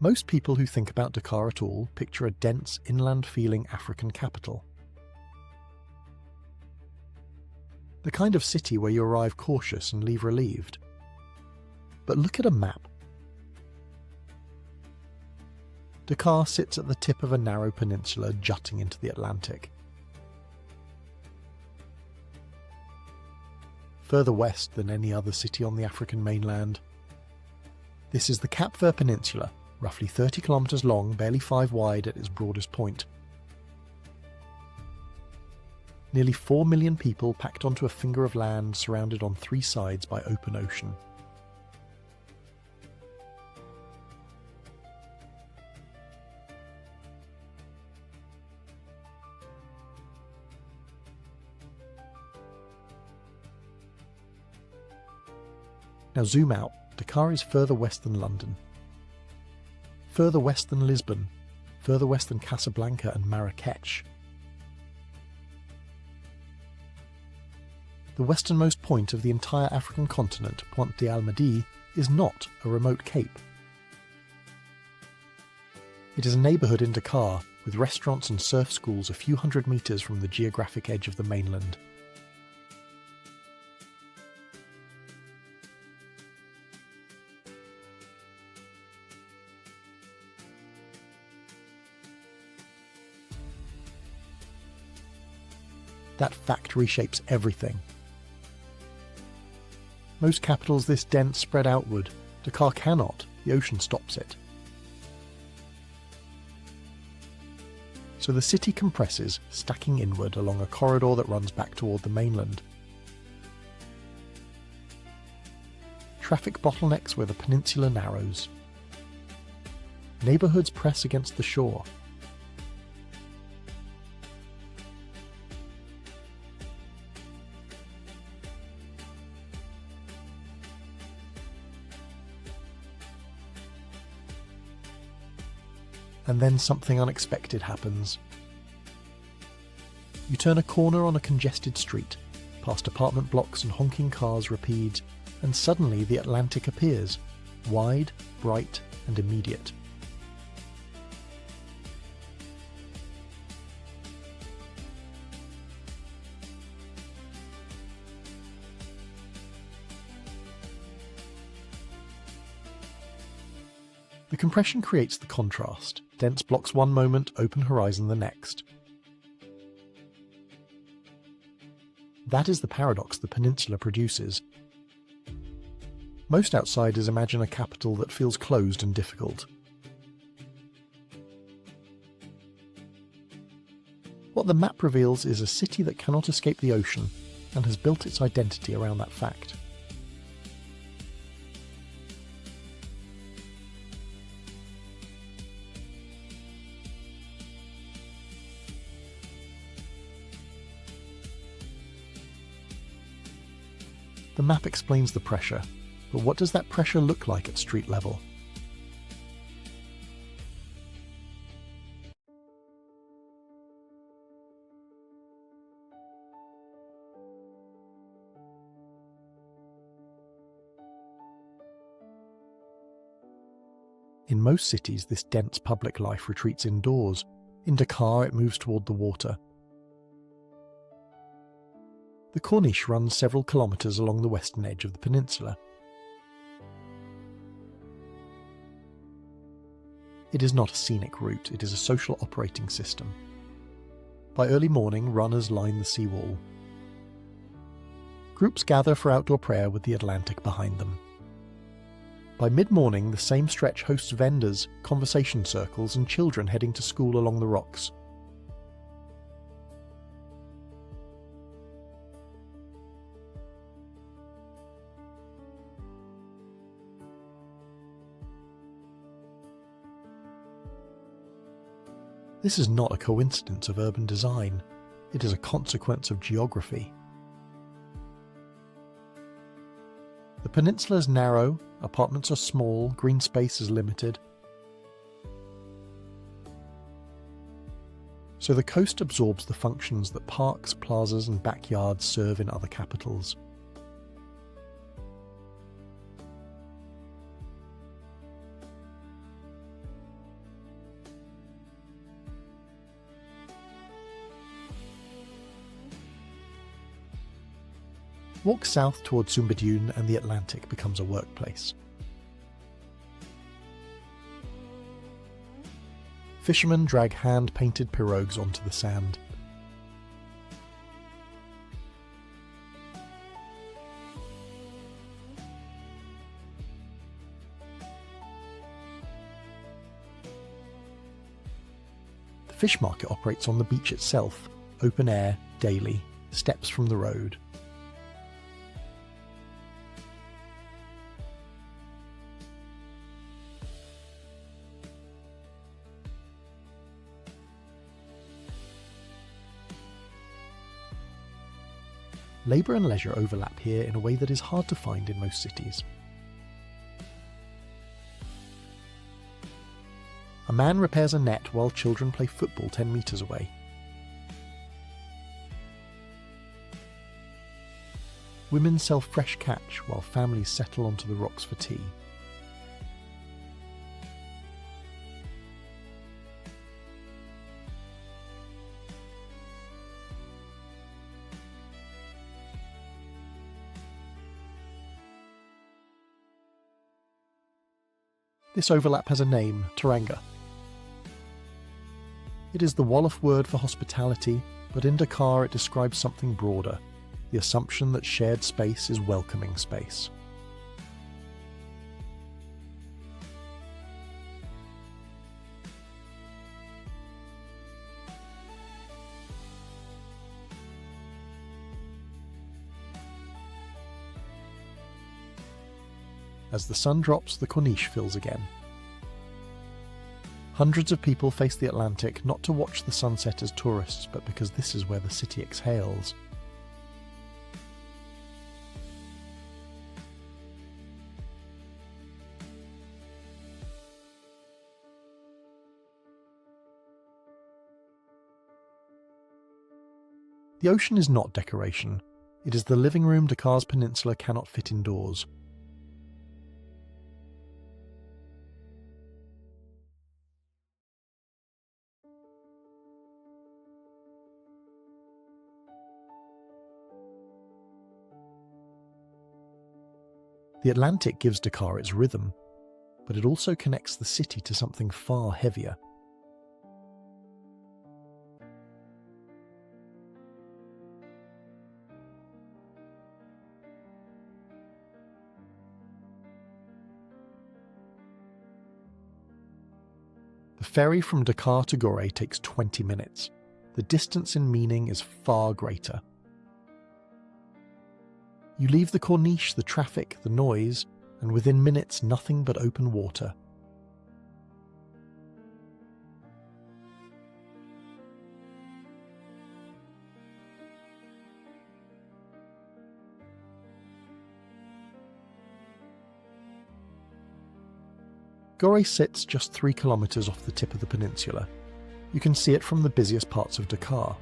Most people who think about Dakar at all picture a dense, inland-feeling African capital. The kind of city where you arrive cautious and leave relieved. But look at a map. Dakar sits at the tip of a narrow peninsula jutting into the Atlantic. Further west than any other city on the African mainland. This is the Cap Vert Peninsula, roughly 30 kilometers long, barely 5 wide at its broadest point. Nearly 4 million people packed onto a finger of land surrounded on 3 sides by open ocean. Now zoom out. Dakar is further west than London, further west than Lisbon, further west than Casablanca and Marrakech. The westernmost point of the entire African continent, Pointe d'Almadies, is not a remote cape. It is a neighbourhood in Dakar, with restaurants and surf schools a few hundred metres from the geographic edge of the mainland. That fact reshapes everything. Most capitals this dense spread outward. Dakar cannot. The ocean stops it. So the city compresses, stacking inward along a corridor that runs back toward the mainland. Traffic bottlenecks where the peninsula narrows. Neighbourhoods press against the shore. And then something unexpected happens. You turn a corner on a congested street, past apartment blocks and honking cars repeat, and suddenly the Atlantic appears, wide, bright, and immediate. The compression creates the contrast. Dense blocks one moment, open horizon the next. That is the paradox the peninsula produces. Most outsiders imagine a capital that feels closed and difficult. What the map reveals is a city that cannot escape the ocean and has built its identity around that fact. The map explains the pressure, but what does that pressure look like at street level? In most cities, this dense public life retreats indoors. In Dakar, it moves toward the water. The corniche runs several kilometres along the western edge of the peninsula. It is not a scenic route, it is a social operating system. By early morning, runners line the seawall. Groups gather for outdoor prayer with the Atlantic behind them. By mid-morning, the same stretch hosts vendors, conversation circles, and children heading to school along the rocks. This is not a coincidence of urban design, it is a consequence of geography. The peninsula is narrow, apartments are small, green space is limited. So the coast absorbs the functions that parks, plazas and backyards serve in other capitals. Walk south towards Soumbédioune and the Atlantic becomes a workplace. Fishermen drag hand-painted pirogues onto the sand. The fish market operates on the beach itself, open air, daily, steps from the road. Labour and leisure overlap here in a way that is hard to find in most cities. A man repairs a net while children play football 10 metres away. Women sell fresh catch while families settle onto the rocks for tea. This overlap has a name, Teranga. It is the Wolof word for hospitality, but in Dakar it describes something broader, the assumption that shared space is welcoming space. As the sun drops, the corniche fills again. Hundreds of people face the Atlantic not to watch the sunset as tourists, but because this is where the city exhales. The ocean is not decoration. It is the living room Dakar's peninsula cannot fit indoors. The Atlantic gives Dakar its rhythm, but it also connects the city to something far heavier. The ferry from Dakar to Gorée takes 20 minutes. The distance in meaning is far greater. You leave the corniche, the traffic, the noise, and within minutes nothing but open water. Gorée sits just 3 kilometres off the tip of the peninsula. You can see it from the busiest parts of Dakar.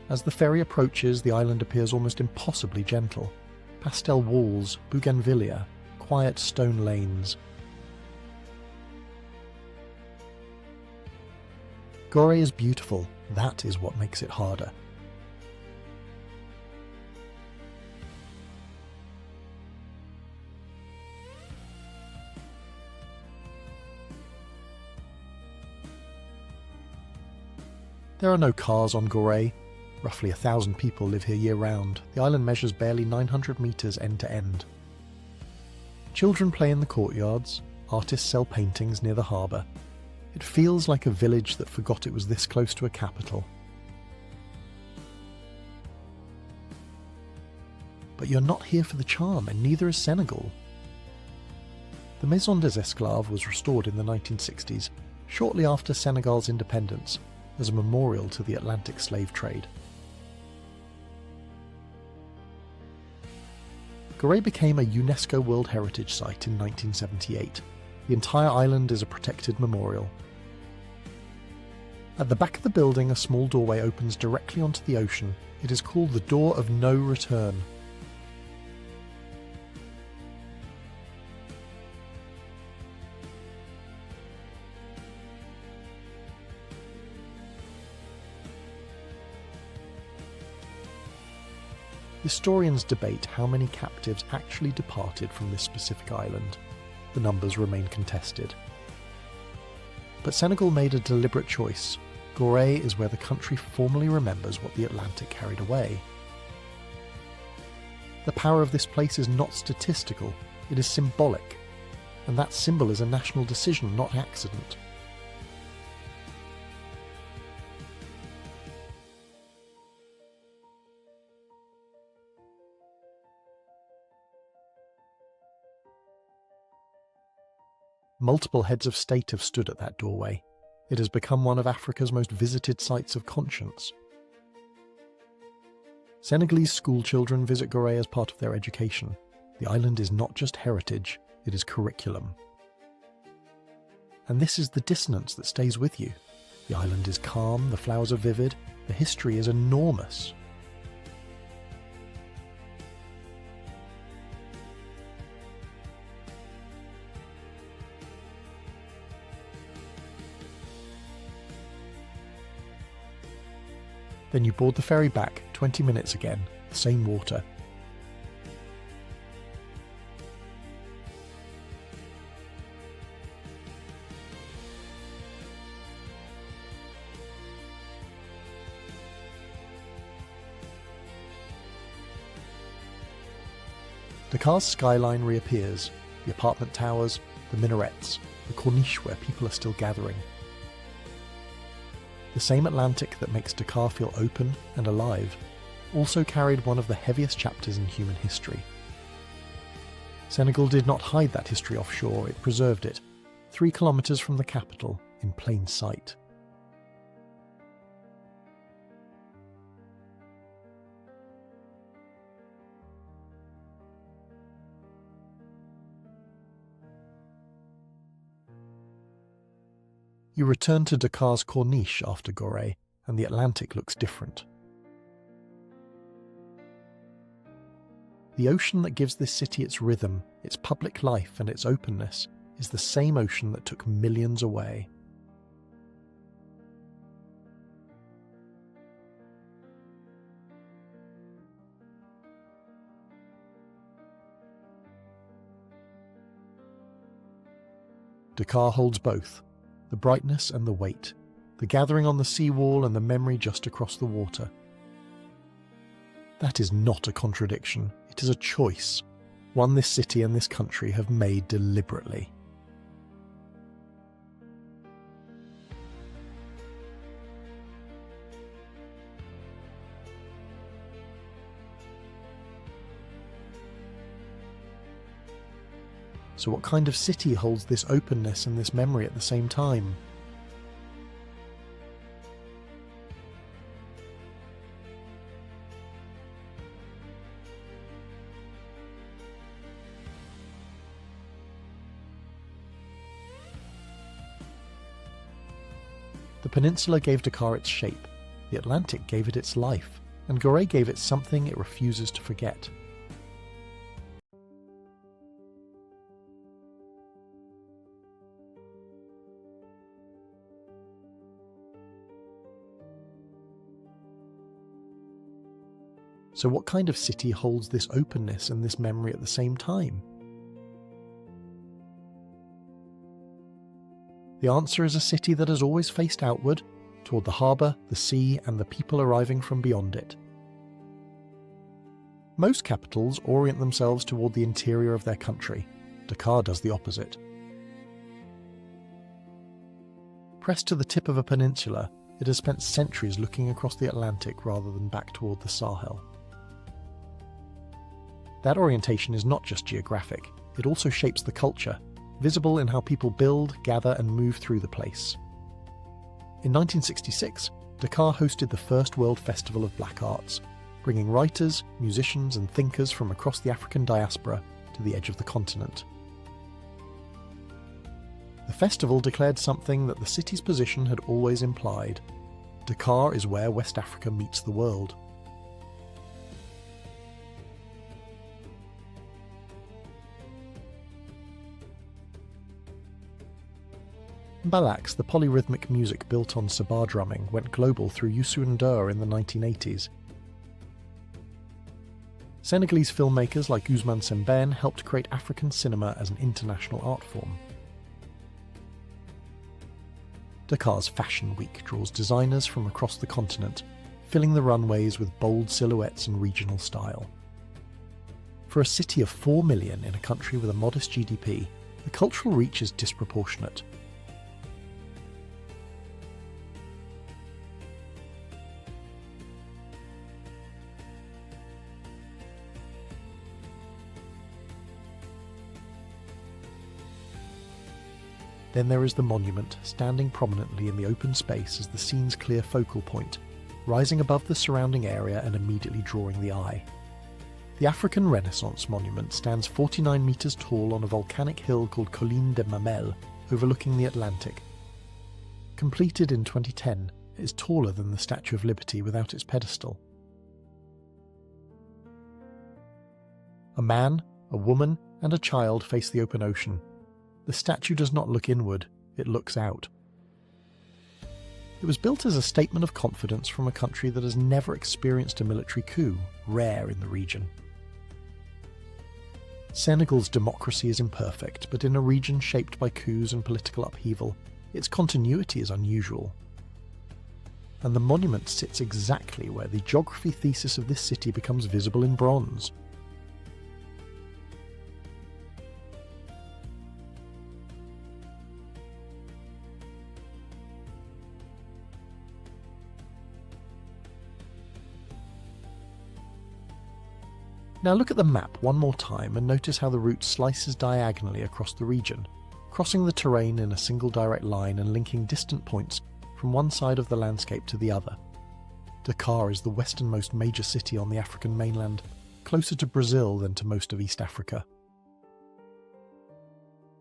As the ferry approaches, the island appears almost impossibly gentle. Pastel walls, bougainvillea, quiet stone lanes. Gorée is beautiful. That is what makes it harder. There are no cars on Gorée. Roughly 1,000 people live here year-round. The island measures barely 900 metres end to end. Children play in the courtyards. Artists sell paintings near the harbour. It feels like a village that forgot it was this close to a capital. But you're not here for the charm, and neither is Senegal. The Maison des Esclaves was restored in the 1960s, shortly after Senegal's independence, as a memorial to the Atlantic slave trade. Gorée became a UNESCO World Heritage Site in 1978. The entire island is a protected memorial. At the back of the building, a small doorway opens directly onto the ocean. It is called the Door of No Return. Historians debate how many captives actually departed from this specific island. The numbers remain contested. But Senegal made a deliberate choice. Gorée is where the country formally remembers what the Atlantic carried away. The power of this place is not statistical, it is symbolic, and that symbol is a national decision, not accident. Multiple heads of state have stood at that doorway. It has become one of Africa's most visited sites of conscience. Senegalese schoolchildren visit Gorée as part of their education. The island is not just heritage, it is curriculum. And this is the dissonance that stays with you. The island is calm, the flowers are vivid, the history is enormous. Then you board the ferry back, 20 minutes again, the same water. Dakar's skyline reappears, the apartment towers, the minarets, the corniche where people are still gathering. The same Atlantic that makes Dakar feel open and alive also carried one of the heaviest chapters in human history. Senegal did not hide that history offshore, it preserved it, 3 kilometres from the capital, in plain sight. You return to Dakar's corniche after Gorée, and the Atlantic looks different. The ocean that gives this city its rhythm, its public life and its openness is the same ocean that took millions away. Dakar holds both. The brightness and the weight, the gathering on the seawall and the memory just across the water. That is not a contradiction, it is a choice, one this city and this country have made deliberately. So what kind of city holds this openness and this memory at the same time? The peninsula gave Dakar its shape, the Atlantic gave it its life, and Gorée gave it something it refuses to forget. So what kind of city holds this openness and this memory at the same time? The answer is a city that has always faced outward, toward the harbour, the sea, and the people arriving from beyond it. Most capitals orient themselves toward the interior of their country. Dakar does the opposite. Pressed to the tip of a peninsula, it has spent centuries looking across the Atlantic rather than back toward the Sahel. That orientation is not just geographic, it also shapes the culture, visible in how people build, gather and move through the place. In 1966, Dakar hosted the first World Festival of Black Arts, bringing writers, musicians and thinkers from across the African diaspora to the edge of the continent. The festival declared something that the city's position had always implied. Dakar is where West Africa meets the world. Mbalax, the polyrhythmic music built on sabar drumming, went global through Youssou N'Dour in the 1980s. Senegalese filmmakers like Ousmane Sembène helped create African cinema as an international art form. Dakar's Fashion Week draws designers from across the continent, filling the runways with bold silhouettes and regional style. For a city of 4 million in a country with a modest GDP, the cultural reach is disproportionate. Then there is the monument, standing prominently in the open space as the scene's clear focal point, rising above the surrounding area and immediately drawing the eye. The African Renaissance monument stands 49 metres tall on a volcanic hill called Colline de Mamelle, overlooking the Atlantic. Completed in 2010, it is taller than the Statue of Liberty without its pedestal. A man, a woman, and a child face the open ocean. The statue does not look inward, it looks out. It was built as a statement of confidence from a country that has never experienced a military coup, rare in the region. Senegal's democracy is imperfect, but in a region shaped by coups and political upheaval, its continuity is unusual. And the monument sits exactly where the geography thesis of this city becomes visible in bronze. Now look at the map one more time and notice how the route slices diagonally across the region, crossing the terrain in a single direct line and linking distant points from one side of the landscape to the other. Dakar is the westernmost major city on the African mainland, closer to Brazil than to most of East Africa.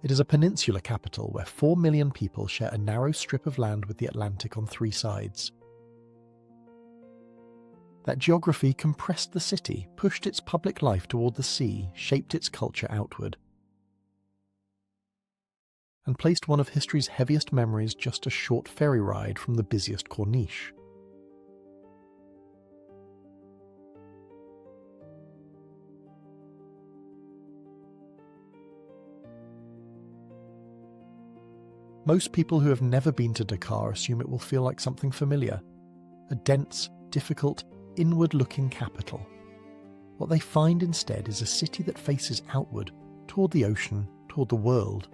It is a peninsula capital where 4 million people share a narrow strip of land with the Atlantic on 3 sides. That geography compressed the city, pushed its public life toward the sea, shaped its culture outward, and placed one of history's heaviest memories just a short ferry ride from the busiest corniche. Most people who have never been to Dakar assume it will feel like something familiar, a dense, difficult, inward-looking capital. What they find instead is a city that faces outward, toward the ocean, toward the world.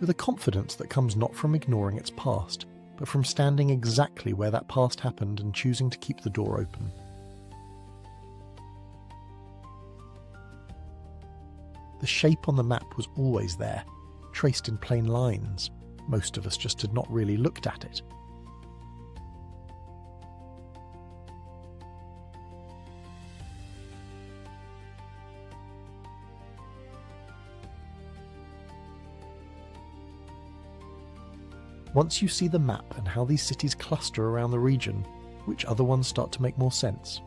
With a confidence that comes not from ignoring its past, but from standing exactly where that past happened and choosing to keep the door open. The shape on the map was always there, traced in plain lines. Most of us just had not really looked at it. Once you see the map and how these cities cluster around the region, which other ones start to make more sense?